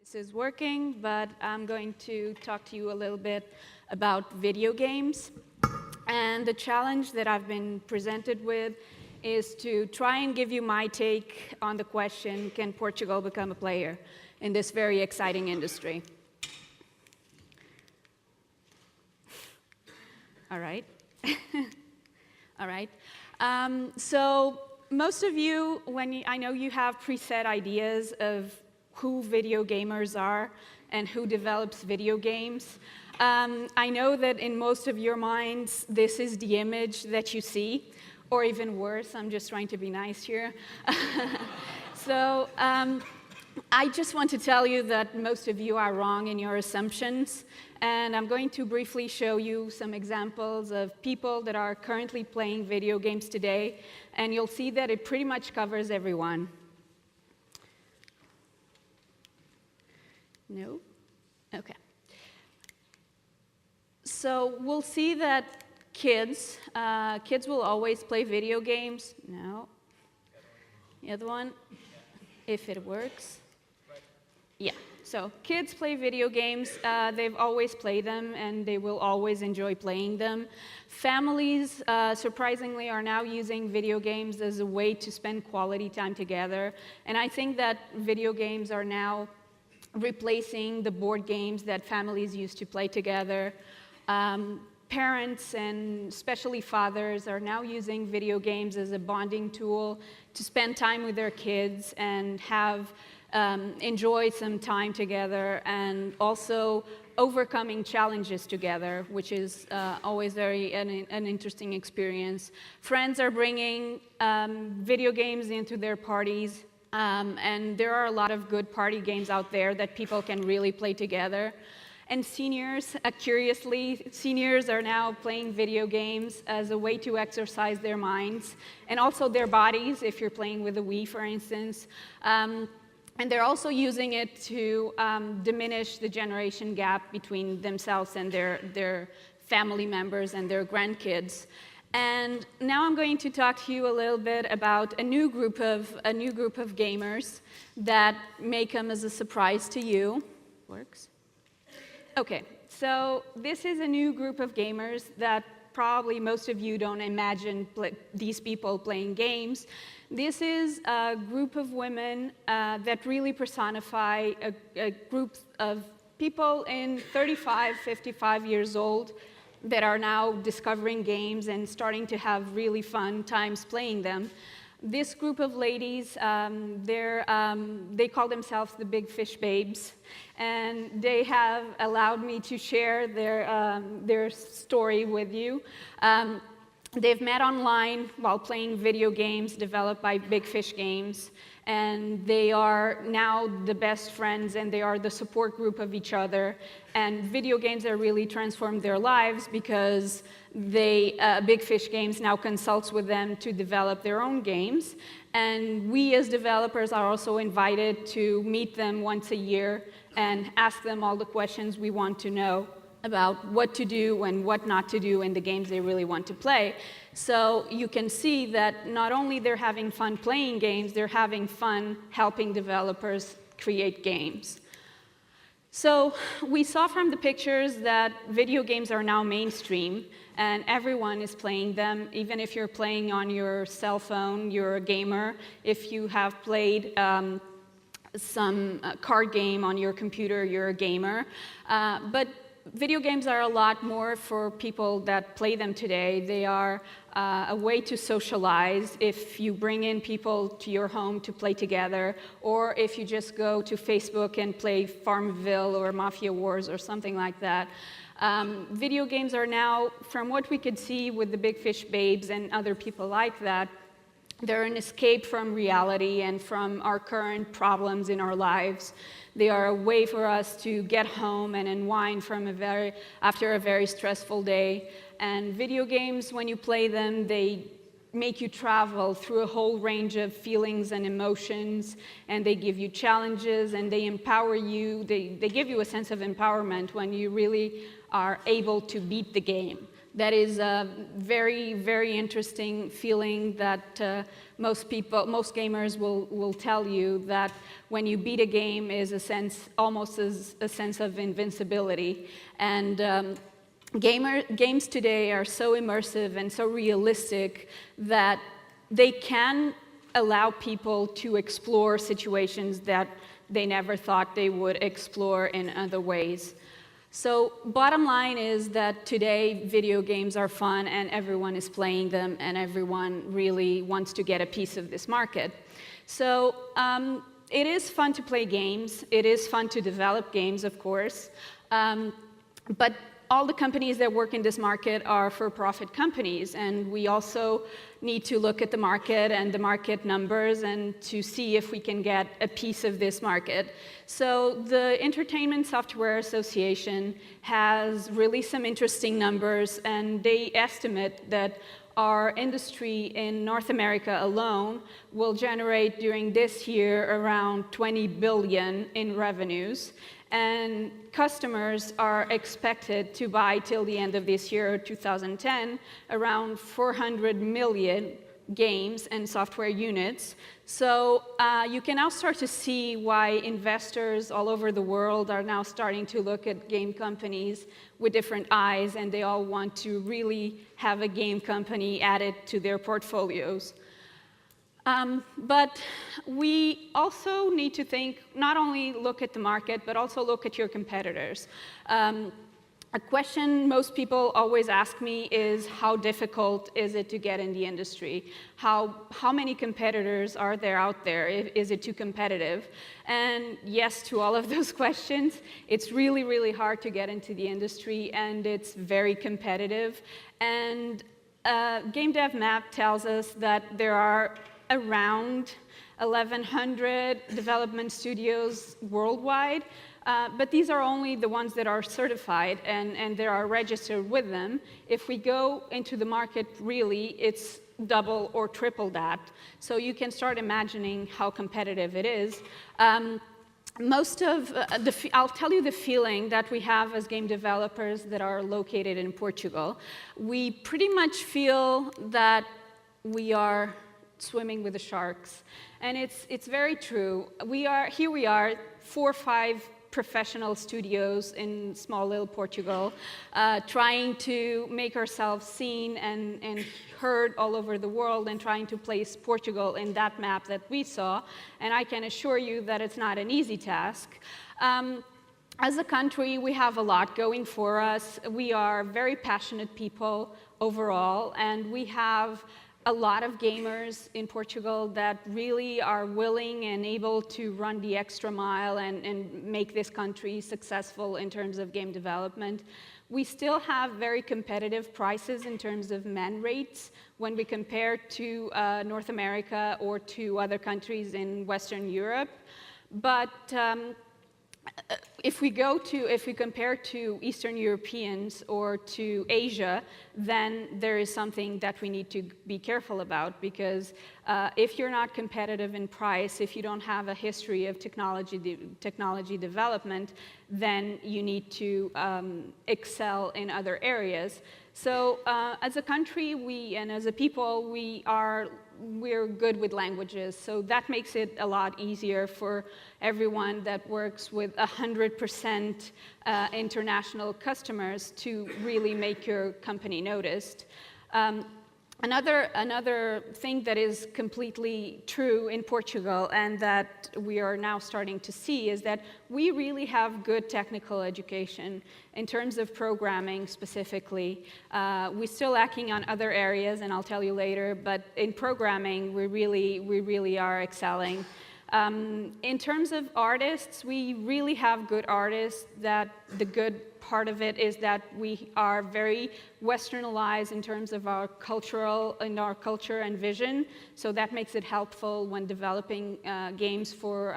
This is working, but I'm going to talk to you a little bit about video games. And the challenge that I've been presented with is to try and give you my take on the question, can Portugal become a player in this very exciting industry? All right. All right. So most of you, I know you have preset ideas of who video gamers are and who develops video games. I know that in most of your minds, this is the image that you see, or even worse, I'm just trying to be nice here. So I just want to tell you that most of you are wrong in your assumptions, and I'm going to briefly show you some examples of people that are currently playing video games today, and you'll see that it pretty much covers everyone. No? Okay. So we'll see that kids will always play video games. No. The other one, if it works. Yeah. So kids play video games. They've always played them, and they will always enjoy playing them. Families, surprisingly, are now using video games as a way to spend quality time together. And I think that video games are now replacing the board games that families used to play together. Parents, and especially fathers, are now using video games as a bonding tool to spend time with their kids and enjoy some time together, and also overcoming challenges together, which is always an interesting experience. Friends are bringing video games into their parties, and there are a lot of good party games out there that people can really play together. And seniors, curiously, seniors are now playing video games as a way to exercise their minds and also their bodies, if you're playing with a Wii, for instance. And they're also using it to diminish the generation gap between themselves and their family members and their grandkids. And now I'm going to talk to you a little bit about a new group of gamers that may come as a surprise to you. Works? Okay, so this is a new group of gamers that probably most of you don't imagine these people playing games. This is a group of women that really personify a group of people in 35, 55 years old that are now discovering games and starting to have really fun times playing them. This group of ladies, they call themselves the Big Fish Babes, and they have allowed me to share their story with you. They've met online while playing video games developed by Big Fish Games, and they are now the best friends, and they are the support group of each other. And video games have really transformed their lives because Big Fish Games now consults with them to develop their own games. And we as developers are also invited to meet them once a year and ask them all the questions we want to know about what to do and what not to do in the games they really want to play. So you can see that not only they're having fun playing games, they're having fun helping developers create games. So we saw from the pictures that video games are now mainstream, and everyone is playing them. Even if you're playing on your cell phone, you're a gamer. If you have played some card game on your computer, you're a gamer. But video games are a lot more for people that play them today. They are a way to socialize if you bring in people to your home to play together, or if you just go to Facebook and play Farmville or Mafia Wars or something like that. Video games are now, from what we could see with the Big Fish Babes and other people like that, they're an escape from reality and from our current problems in our lives. They are a way for us to get home and unwind from after a very stressful day. And video games, when you play them, they make you travel through a whole range of feelings and emotions, and they give you challenges, and they empower you. They give you a sense of empowerment when you really are able to beat the game. That is a very, very interesting feeling that most gamers will tell you that when you beat a game is almost as a sense of invincibility. And games today are so immersive and so realistic that they can allow people to explore situations that they never thought they would explore in other ways. So bottom line is that today video games are fun and everyone is playing them and everyone really wants to get a piece of this market. So it is fun to play games. It is fun to develop games, of course. But all the companies that work in this market are for-profit companies, and we also need to look at the market and the market numbers and to see if we can get a piece of this market. So the Entertainment Software Association has released some interesting numbers, and they estimate that our industry in North America alone will generate during this year around 20 billion in revenues. And customers are expected to buy till the end of this year, 2010, around 400 million games and software units. So you can now start to see why investors all over the world are now starting to look at game companies with different eyes, and they all want to really have a game company added to their portfolios. But we also need to think, not only look at the market, but also look at your competitors. A question most people always ask me is, how difficult is it to get in the industry? How many competitors are there out there? Is it too competitive? And yes to all of those questions. It's really, really hard to get into the industry, and it's very competitive. And Game Dev Map tells us that there are around 1,100 development studios worldwide, but these are only the ones that are certified and they are registered with them. If we go into the market, really, it's double or triple that. So you can start imagining how competitive it is. I'll tell you the feeling that we have as game developers that are located in Portugal. We pretty much feel that we are swimming with the sharks, and it's very true. We are 4 or 5 professional studios in small little Portugal, trying to make ourselves seen and heard all over the world, and trying to place Portugal in that map that we saw. And I can assure you that it's not an easy task. As a country, we have a lot going for us. We are very passionate people overall, and we have a lot of gamers in Portugal that really are willing and able to run the extra mile and make this country successful in terms of game development. We still have very competitive prices in terms of man rates when we compare to North America or to other countries in Western Europe. But if we compare to Eastern Europeans or to Asia, then there is something that we need to be careful about, because if you're not competitive in price, if you don't have a history of technology development, then you need to excel in other areas. So as a country, and as a people, we're good with languages, so that makes it a lot easier for everyone that works with 100% international customers to really make your company noticed. Another thing that is completely true in Portugal, and that we are now starting to see, is that we really have good technical education in terms of programming specifically. We're still lacking on other areas, and I'll tell you later, but in programming, we really are excelling. In terms of artists, we really have good artists. That the good part of it is that we are very westernized in terms of our culture and vision, so that makes it helpful when developing games for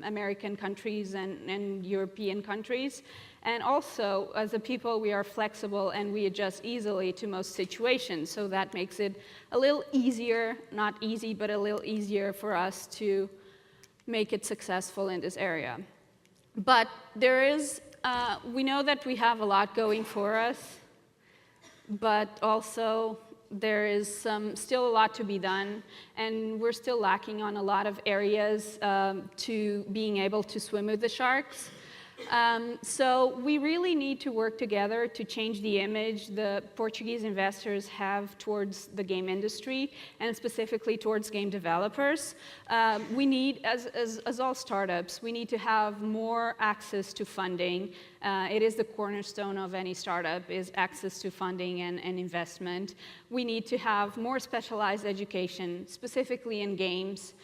American countries and European countries. And also, as a people, we are flexible and we adjust easily to most situations, so that makes it a little easier, not easy, but a little easier for us to make it successful in this area. But we know that we have a lot going for us. but also there is still a lot to be done, and we're still lacking on a lot of areas to being able to swim with the sharks. So we really need to work together to change the image the Portuguese investors have towards the game industry, and specifically towards game developers. We need, as all startups, we need to have more access to funding. It is the cornerstone of any startup, is access to funding and investment. We need to have more specialized education, specifically in games.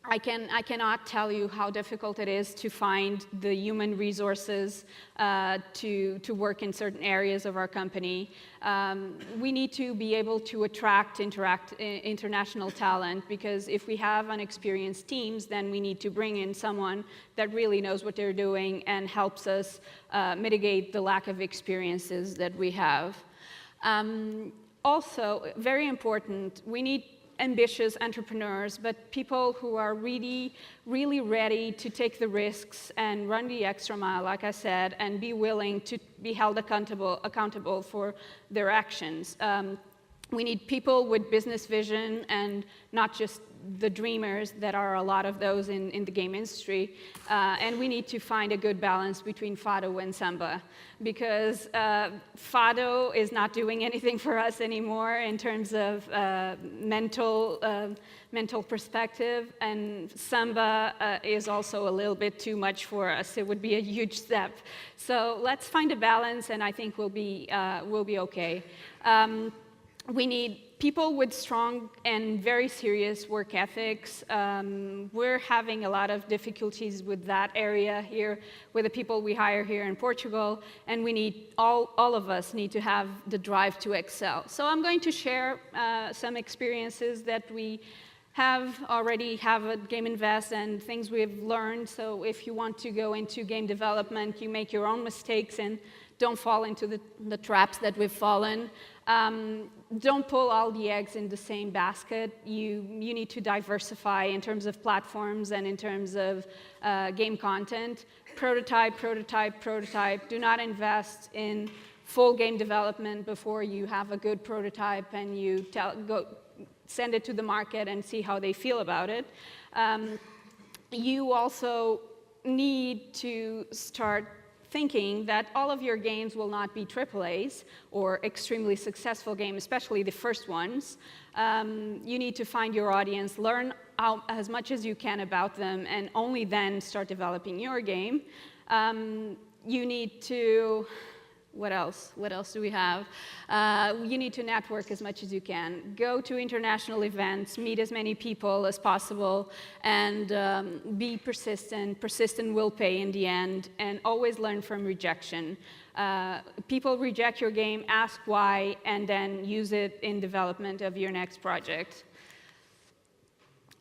I cannot tell you how difficult it is to find the human resources to work in certain areas of our company. We need to be able to attract international talent, because if we have unexperienced teams, then we need to bring in someone that really knows what they're doing and helps us mitigate the lack of experiences that we have. Also, very important, we need ambitious entrepreneurs, but people who are really, really ready to take the risks and run the extra mile, like I said, and be willing to be held accountable for their actions. We need people with business vision and not just the dreamers that are a lot of those in the game industry. And we need to find a good balance between Fado and Samba, because Fado is not doing anything for us anymore in terms of mental perspective, and Samba is also a little bit too much for us. It would be a huge step. So let's find a balance, and I think we'll be okay. We need people with strong and very serious work ethics. We're having a lot of difficulties with that area here, with the people we hire here in Portugal, and we need, all of us need to have the drive to excel. So I'm going to share some experiences that we already have at Gameinvest and things we've learned. So if you want to go into game development, you make your own mistakes and don't fall into the traps that we've fallen. Don't pull all the eggs in the same basket. You need to diversify in terms of platforms and in terms of game content. Prototype, prototype, prototype. Do not invest in full game development before you have a good prototype and you send it to the market and see how they feel about it. You also need to start thinking that all of your games will not be AAAs or extremely successful games, especially the first ones. You need to find your audience, learn as much as you can about them, and only then start developing your game. You need to, what else do we have? You need to network as much as you can. Go to international events, meet as many people as possible, and be persistent. Persistent will pay in the end, and always learn from rejection. People reject your game, ask why, and then use it in development of your next project.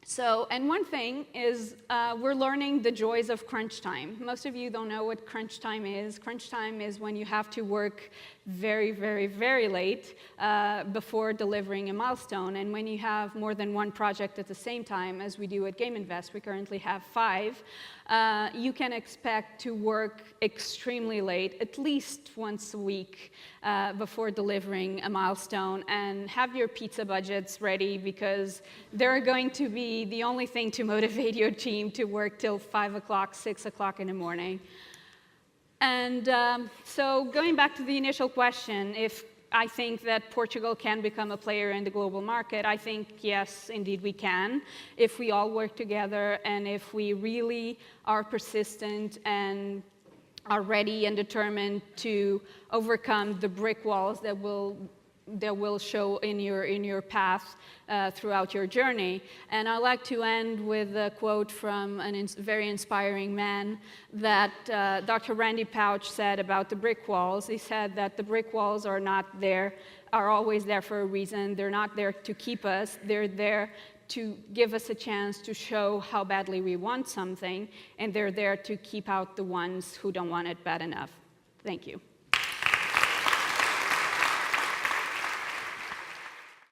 So, and one thing is we're learning the joys of crunch time. Most of you don't know what crunch time is. Crunch time is when you have to work very, very, very late before delivering a milestone. And when you have more than one project at the same time, as we do at Gameinvest, we currently have 5, you can expect to work extremely late, at least once a week before delivering a milestone, and have your pizza budgets ready, because they're going to be the only thing to motivate your team to work till 5 o'clock, 6 o'clock in the morning. And so going back to the initial question, if I think that Portugal can become a player in the global market, I think, yes, indeed we can, if we all work together and if we really are persistent and are ready and determined to overcome the brick walls that will show in your path throughout your journey. And I'd like to end with a quote from a very inspiring man that Dr. Randy Pouch said about the brick walls. He said that the brick walls are always there for a reason. They're not there to keep us. They're there to give us a chance to show how badly we want something, and they're there to keep out the ones who don't want it bad enough. Thank you.